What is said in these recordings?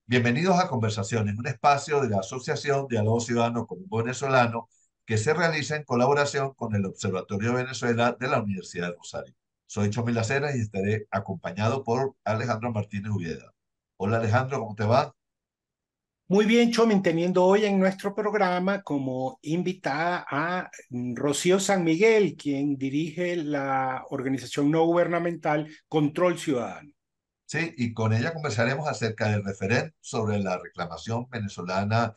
Bienvenidos a Conversaciones, un espacio de la Asociación Diálogo Ciudadano Común Venezolano que se realiza en colaboración con el Observatorio de Venezuela de la Universidad de Rosario. Soy Chomil Lacera y estaré acompañado por Alejandro Martínez Ubieda. Hola Alejandro, ¿cómo te va? Muy bien, Chomin, teniendo hoy en nuestro programa como invitada a Rocío San Miguel, quien dirige la organización no gubernamental Control Ciudadano. Sí, y con ella conversaremos acerca del referéndum sobre la reclamación venezolana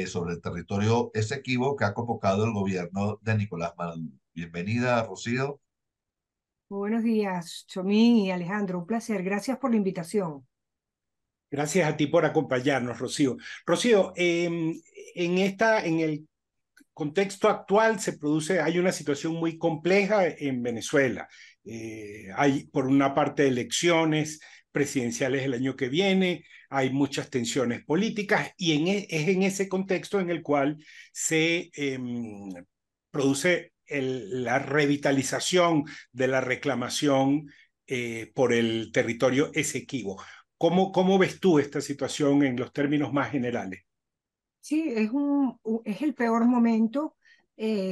sobre el territorio Esequibo que ha convocado el gobierno de Nicolás Maduro. Bienvenida, Rocío. Buenos días, Chomín y Alejandro. Un placer. Gracias por la invitación. Gracias a ti por acompañarnos, Rocío. Rocío, en el contexto actual hay una situación muy compleja en Venezuela. Hay, por una parte, elecciones presidenciales el año que viene, hay muchas tensiones políticas y es en ese contexto en el cual se produce la revitalización de la reclamación por el territorio Esequibo. ¿Cómo ves tú esta situación en los términos más generales? Sí, es el peor momento,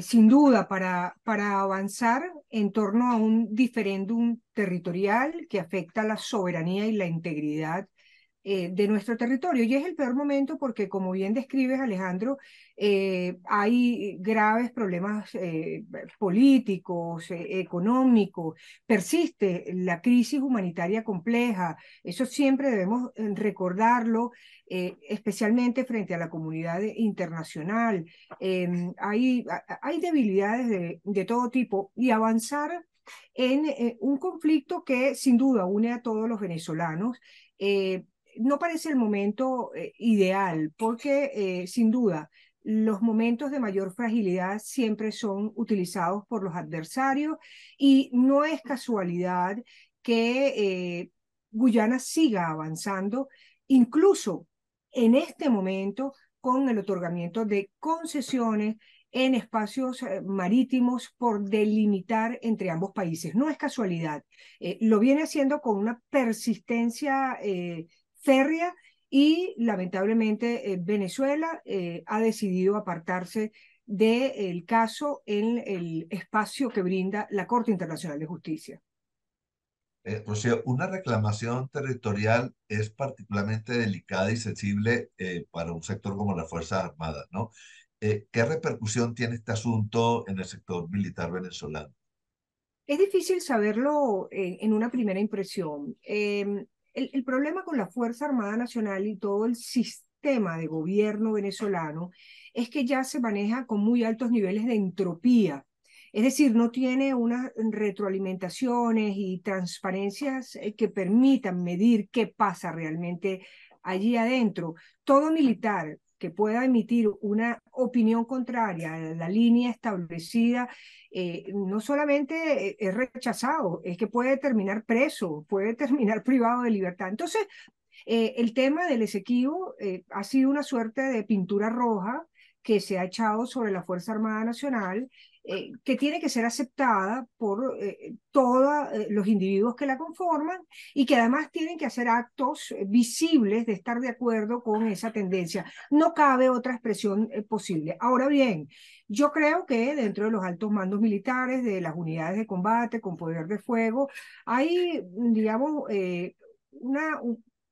sin duda, para avanzar en torno a un diferéndum territorial que afecta la soberanía y la integridad de nuestro territorio. Y es el peor momento porque, como bien describes, Alejandro, hay graves problemas políticos, económicos, persiste la crisis humanitaria compleja. Eso siempre debemos recordarlo, especialmente frente a la comunidad internacional. Hay debilidades de todo tipo y avanzar en un conflicto que sin duda une a todos los venezolanos. No parece el momento ideal, porque sin duda los momentos de mayor fragilidad siempre son utilizados por los adversarios y no es casualidad que Guyana siga avanzando, incluso en este momento con el otorgamiento de concesiones en espacios marítimos por delimitar entre ambos países. No es casualidad, lo viene haciendo con una persistencia férrea y lamentablemente Venezuela ha decidido apartarse del caso en el espacio que brinda la Corte Internacional de Justicia. Rocío, una reclamación territorial es particularmente delicada y sensible para un sector como las Fuerzas Armadas, ¿no? ¿Qué repercusión tiene este asunto en el sector militar venezolano? Es difícil saberlo en una primera impresión. El problema con la Fuerza Armada Nacional y todo el sistema de gobierno venezolano es que ya se maneja con muy altos niveles de entropía. Es decir, no tiene unas retroalimentaciones y transparencias que permitan medir qué pasa realmente allí adentro. Todo militar que pueda emitir una opinión contraria a la línea establecida no solamente es rechazado, es que puede terminar preso, puede terminar privado de libertad. Entonces, el tema del Esequibo ha sido una suerte de pintura roja que se ha echado sobre la Fuerza Armada Nacional, que tiene que ser aceptada por todos los individuos que la conforman y que además tienen que hacer actos visibles de estar de acuerdo con esa tendencia. No cabe otra expresión posible. Ahora bien, yo creo que dentro de los altos mandos militares, de las unidades de combate con poder de fuego, hay, digamos,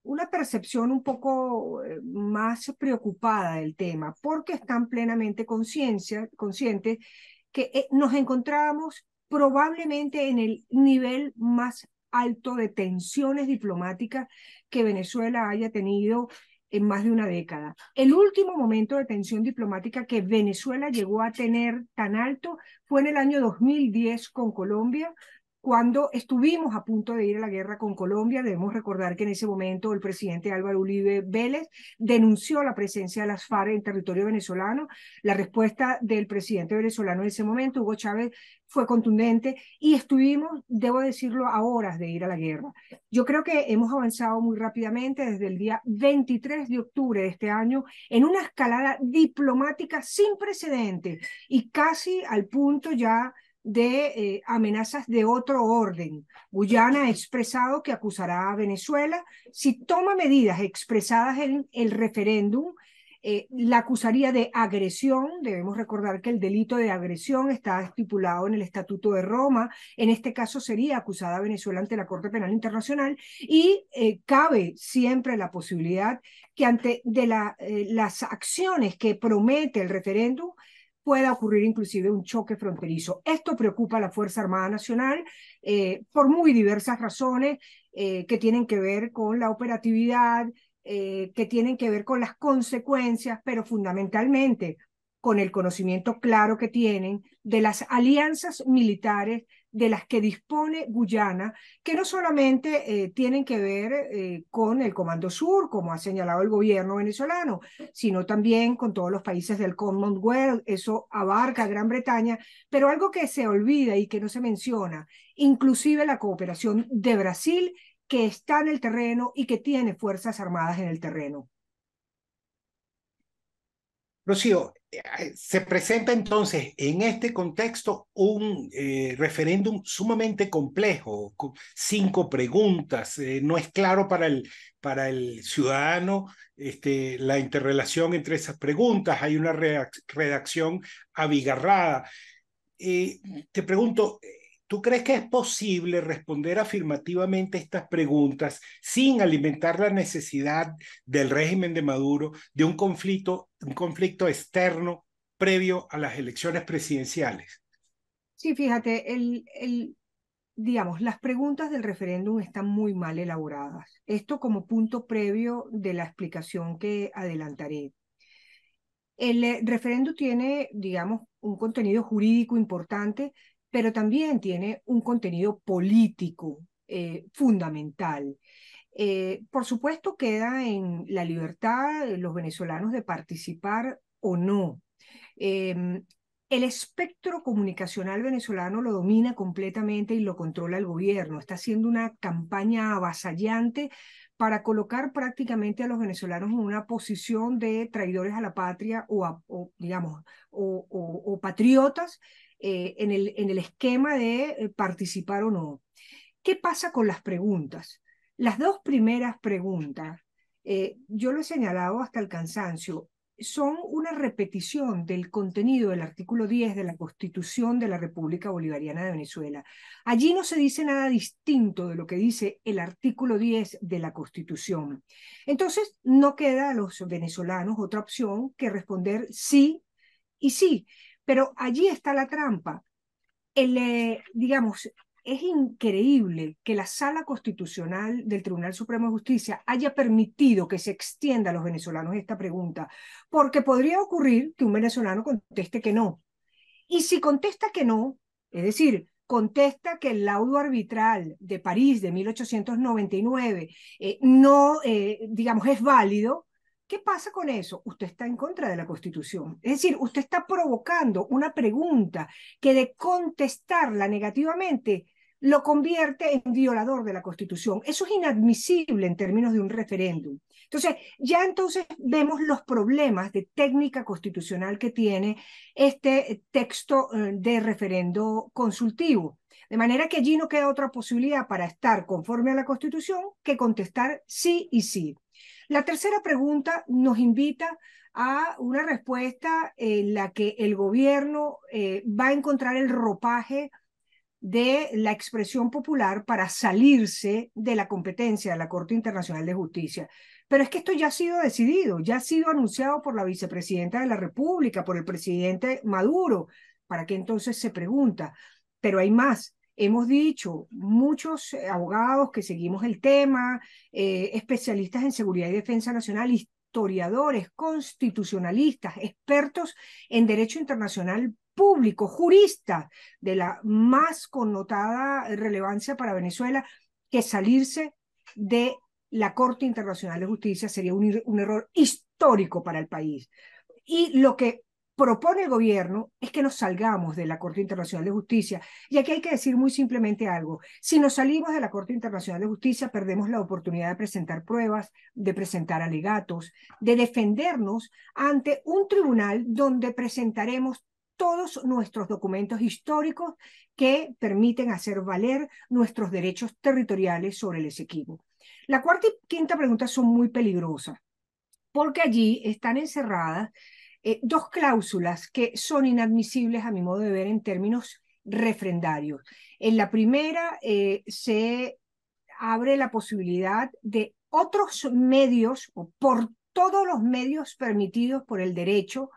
una percepción un poco más preocupada del tema, porque están plenamente conscientes que nos encontramos probablemente en el nivel más alto de tensiones diplomáticas que Venezuela haya tenido en más de una década. El último momento de tensión diplomática que Venezuela llegó a tener tan alto fue en el año 2010 con Colombia, cuando estuvimos a punto de ir a la guerra con Colombia. Debemos recordar que en ese momento el presidente Álvaro Uribe Vélez denunció la presencia de las FARC en territorio venezolano. La respuesta del presidente venezolano en ese momento, Hugo Chávez, fue contundente y estuvimos, debo decirlo, a horas de ir a la guerra. Yo creo que hemos avanzado muy rápidamente desde el día 23 de octubre de este año en una escalada diplomática sin precedentes y casi al punto ya de amenazas de otro orden. Guyana ha expresado que acusará a Venezuela. Si toma medidas expresadas en el referéndum, la acusaría de agresión. Debemos recordar que el delito de agresión está estipulado en el Estatuto de Roma. En este caso sería acusada a Venezuela ante la Corte Penal Internacional y cabe siempre la posibilidad que ante las acciones que promete el referéndum pueda ocurrir inclusive un choque fronterizo. Esto preocupa a la Fuerza Armada Nacional por muy diversas razones que tienen que ver con la operatividad, que tienen que ver con las consecuencias, pero fundamentalmente con el conocimiento claro que tienen de las alianzas militares de las que dispone Guyana, que no solamente tienen que ver con el Comando Sur, como ha señalado el gobierno venezolano, sino también con todos los países del Commonwealth. Eso abarca Gran Bretaña, pero algo que se olvida y que no se menciona, inclusive la cooperación de Brasil, que está en el terreno y que tiene fuerzas armadas en el terreno. Rocío, se presenta entonces en este contexto un referéndum sumamente complejo, con 5 preguntas. No es claro para el ciudadano la interrelación entre esas preguntas. Hay una redacción abigarrada. Te pregunto, ¿tú crees que es posible responder afirmativamente estas preguntas sin alimentar la necesidad del régimen de Maduro de un conflicto externo previo a las elecciones presidenciales? Sí, fíjate, digamos, las preguntas del referéndum están muy mal elaboradas. Esto como punto previo de la explicación que adelantaré. El referéndum tiene, digamos, un contenido jurídico importante, pero también tiene un contenido político fundamental. Por supuesto, queda en la libertad de los venezolanos de participar o no. El espectro comunicacional venezolano lo domina completamente y lo controla el gobierno. Está haciendo una campaña avasallante para colocar prácticamente a los venezolanos en una posición de traidores a la patria digamos, o patriotas en el esquema de participar o no. ¿Qué pasa con las preguntas? Las 2 primeras preguntas, yo lo he señalado hasta el cansancio, son una repetición del contenido del artículo 10 de la Constitución de la República Bolivariana de Venezuela. Allí no se dice nada distinto de lo que dice el artículo 10 de la Constitución. Entonces, no queda a los venezolanos otra opción que responder sí y sí. Pero allí está la trampa. Digamos, es increíble que la Sala Constitucional del Tribunal Supremo de Justicia haya permitido que se extienda a los venezolanos esta pregunta, porque podría ocurrir que un venezolano conteste que no. Y si contesta que no, es decir, contesta que el laudo arbitral de París de 1899 no, digamos, es válido. ¿Qué pasa con eso? Usted está en contra de la Constitución. Es decir, usted está provocando una pregunta que de contestarla negativamente lo convierte en violador de la Constitución. Eso es inadmisible en términos de un referéndum. Entonces vemos los problemas de técnica constitucional que tiene este texto de referendo consultivo. De manera que allí no queda otra posibilidad para estar conforme a la Constitución que contestar sí y sí. La tercera pregunta nos invita a una respuesta en la que el gobierno va a encontrar el ropaje de la expresión popular para salirse de la competencia de la Corte Internacional de Justicia. Pero es que esto ya ha sido decidido, ya ha sido anunciado por la vicepresidenta de la República, por el presidente Maduro. ¿Para qué entonces se pregunta? Pero hay más. Hemos dicho, muchos abogados que seguimos el tema, especialistas en seguridad y defensa nacional, historiadores, constitucionalistas, expertos en derecho internacional público, juristas de la más connotada relevancia para Venezuela, que salirse de la Corte Internacional de Justicia sería un error histórico para el país. Y lo que propone el gobierno es que nos salgamos de la Corte Internacional de Justicia. Y aquí hay que decir muy simplemente algo. Si nos salimos de la Corte Internacional de Justicia, perdemos la oportunidad de presentar pruebas, de presentar alegatos, de defendernos ante un tribunal donde presentaremos todos nuestros documentos históricos que permiten hacer valer nuestros derechos territoriales sobre el Esequibo. La cuarta y quinta pregunta son muy peligrosas, porque allí están encerradas dos cláusulas que son inadmisibles a mi modo de ver en términos refrendarios. En la primera se abre la posibilidad de otros medios, o por todos los medios permitidos por el derecho,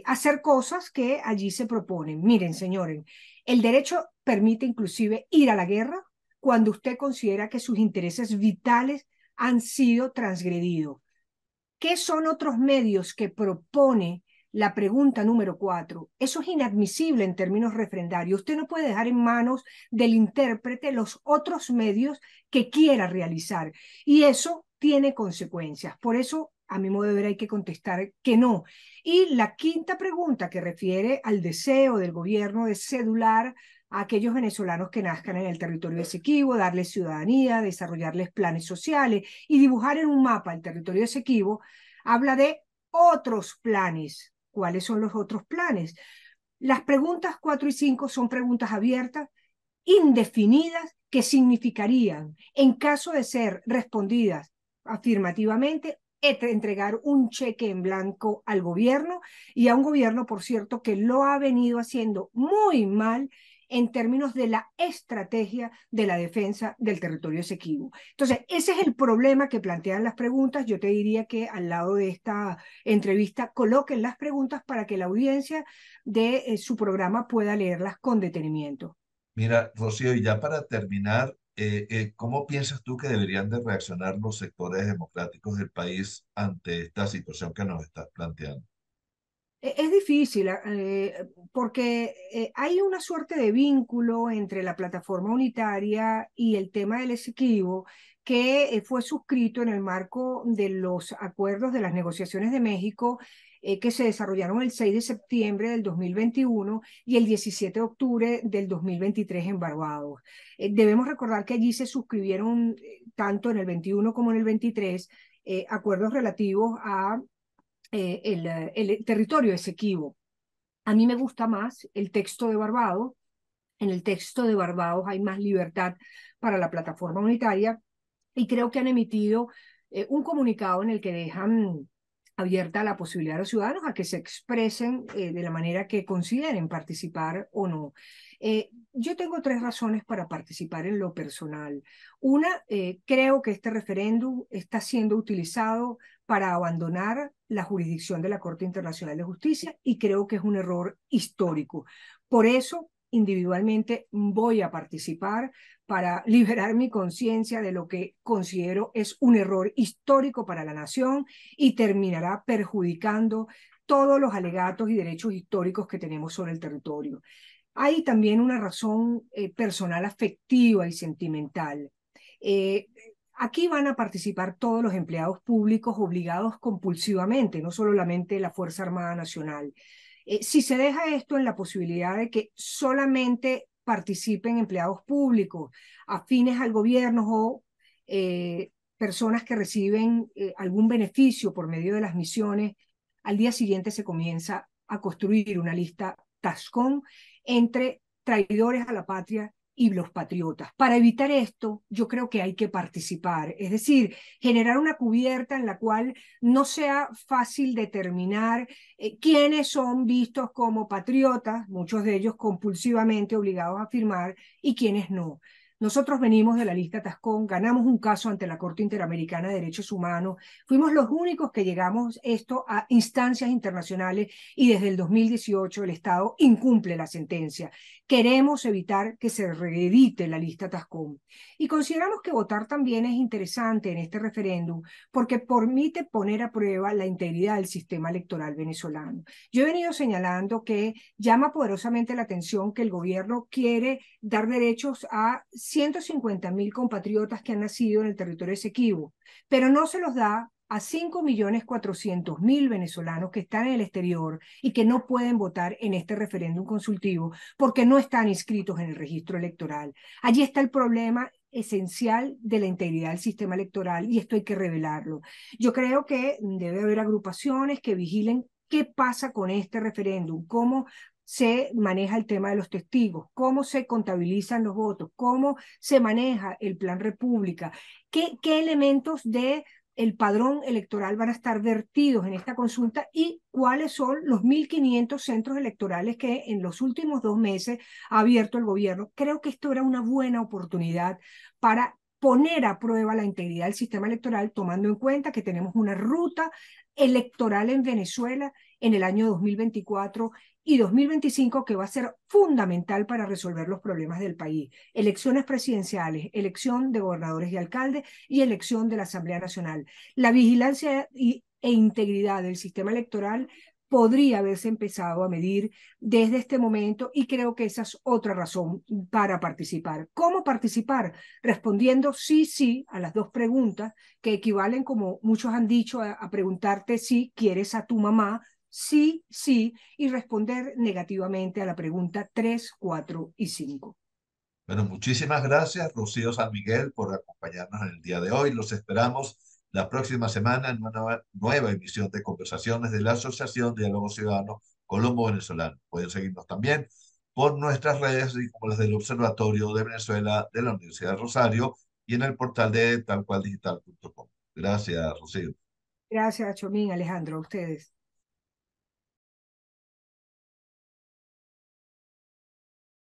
hacer cosas que allí se proponen. Miren, señores, el derecho permite inclusive ir a la guerra cuando usted considera que sus intereses vitales han sido transgredidos. ¿Qué son otros medios que propone la pregunta número 4? Eso es inadmisible en términos refrendarios. Usted no puede dejar en manos del intérprete los otros medios que quiera realizar. Y eso tiene consecuencias. Por eso, a mi modo de ver, hay que contestar que no. Y la quinta pregunta, que refiere al deseo del gobierno de cedular a aquellos venezolanos que nazcan en el territorio Esequibo, darles ciudadanía, desarrollarles planes sociales y dibujar en un mapa el territorio Esequibo, habla de otros planes. ¿Cuáles son los otros planes? Las preguntas 4 y 5 son preguntas abiertas, indefinidas, que significarían, en caso de ser respondidas afirmativamente, entregar un cheque en blanco al gobierno, y a un gobierno, por cierto, que lo ha venido haciendo muy mal en términos de la estrategia de la defensa del territorio Esequibo. Entonces, ese es el problema que plantean las preguntas. Yo te diría que al lado de esta entrevista coloquen las preguntas para que la audiencia de su programa pueda leerlas con detenimiento. Mira, Rocío, y ya para terminar, ¿cómo piensas tú que deberían de reaccionar los sectores democráticos del país ante esta situación que nos estás planteando? Es difícil porque hay una suerte de vínculo entre la plataforma unitaria y el tema del Esequibo, que fue suscrito en el marco de los acuerdos de las negociaciones de México, que se desarrollaron el 6 de septiembre del 2021 y el 17 de octubre del 2023 en Barbados. Debemos recordar que allí se suscribieron, tanto en el 21 como en el 23, acuerdos relativos a el territorio Esequibo. A mí me gusta más el texto de Barbados. En el texto de Barbados hay más libertad para la plataforma unitaria, y creo que han emitido un comunicado en el que dejan abierta la posibilidad de los ciudadanos a que se expresen de la manera que consideren participar o no. Yo tengo 3 razones para participar en lo personal. Una, creo que este referéndum está siendo utilizado para abandonar la jurisdicción de la Corte Internacional de Justicia, y creo que es un error histórico. Por eso, individualmente voy a participar para liberar mi conciencia de lo que considero es un error histórico para la nación y terminará perjudicando todos los alegatos y derechos históricos que tenemos sobre el territorio. Hay también una razón personal, afectiva y sentimental. Eh, Aquí van a participar todos los empleados públicos obligados compulsivamente, no solamente la Fuerza Armada Nacional. Si se deja esto en la posibilidad de que solamente participen empleados públicos afines al gobierno o personas que reciben algún beneficio por medio de las misiones, al día siguiente se comienza a construir una lista Tascón entre traidores a la patria y los patriotas. Para evitar esto, yo creo que hay que participar, es decir, generar una cubierta en la cual no sea fácil determinar quiénes son vistos como patriotas, muchos de ellos compulsivamente obligados a firmar, y quiénes no. Nosotros venimos de la lista Tascón, ganamos un caso ante la Corte Interamericana de Derechos Humanos, fuimos los únicos que llegamos esto a instancias internacionales, y desde el 2018 el Estado incumple la sentencia. Queremos evitar que se reedite la lista Tascón. Y consideramos que votar también es interesante en este referéndum porque permite poner a prueba la integridad del sistema electoral venezolano. Yo he venido señalando que llama poderosamente la atención que el gobierno quiere dar derechos a 150.000 compatriotas que han nacido en el territorio Esequibo, pero no se los da a 5.400.000 venezolanos que están en el exterior y que no pueden votar en este referéndum consultivo porque no están inscritos en el registro electoral. Allí está el problema esencial de la integridad del sistema electoral, y esto hay que revelarlo. Yo creo que debe haber agrupaciones que vigilen qué pasa con este referéndum, cómo se maneja el tema de los testigos, cómo se contabilizan los votos, cómo se maneja el plan República, qué elementos de el padrón electoral van a estar vertidos en esta consulta y cuáles son los 1.500 centros electorales que en los últimos 2 meses ha abierto el gobierno. Creo que esto era una buena oportunidad para poner a prueba la integridad del sistema electoral, tomando en cuenta que tenemos una ruta electoral en Venezuela en el año 2024 y 2025 que va a ser fundamental para resolver los problemas del país. Elecciones presidenciales, elección de gobernadores y alcaldes y elección de la Asamblea Nacional. La vigilancia e integridad del sistema electoral podría haberse empezado a medir desde este momento y creo que esa es otra razón para participar. ¿Cómo participar? Respondiendo sí, sí a las dos preguntas que equivalen, como muchos han dicho, a preguntarte si quieres a tu mamá, sí, sí, y responder negativamente a la pregunta 3, 4 y 5. Bueno, muchísimas gracias, Rocío San Miguel, por acompañarnos en el día de hoy. Los esperamos la próxima semana en una nueva emisión de Conversaciones de la Asociación Diálogo Ciudadano Colombo-Venezolano. Pueden seguirnos también por nuestras redes, y como las del Observatorio de Venezuela de la Universidad de Rosario y en el portal de talcualdigital.com. Gracias, Rocío. Gracias, Chomín, Alejandro, a ustedes.